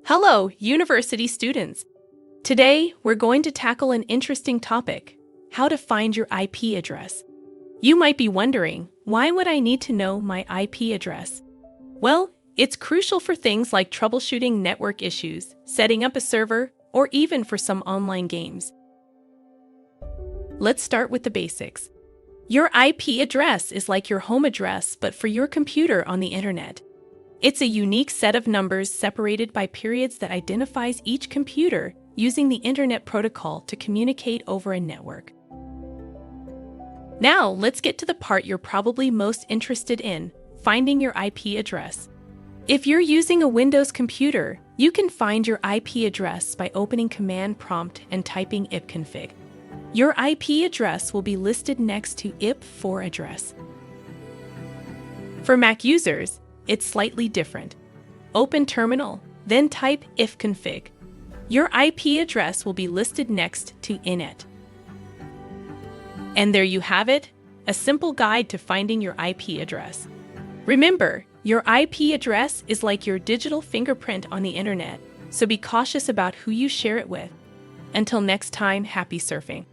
Hello, university students! Today, we're going to tackle an interesting topic: how to find your IP address. You might be wondering, why would I need to know my IP address? Well, it's crucial for things like troubleshooting network issues, setting up a server, or even for some online games. Let's start with the basics. Your IP address is like your home address, but for your computer on the internet. It's a unique set of numbers separated by periods that identifies each computer using the Internet Protocol to communicate over a network. Now, let's get to the part you're probably most interested in: finding your IP address. If you're using a Windows computer, you can find your IP address by opening Command Prompt and typing ipconfig. Your IP address will be listed next to ip4 address. For Mac users, it's slightly different. Open Terminal, then type ifconfig. Your IP address will be listed next to inet. And there you have it, a simple guide to finding your IP address. Remember, your IP address is like your digital fingerprint on the internet, so be cautious about who you share it with. Until next time, happy surfing!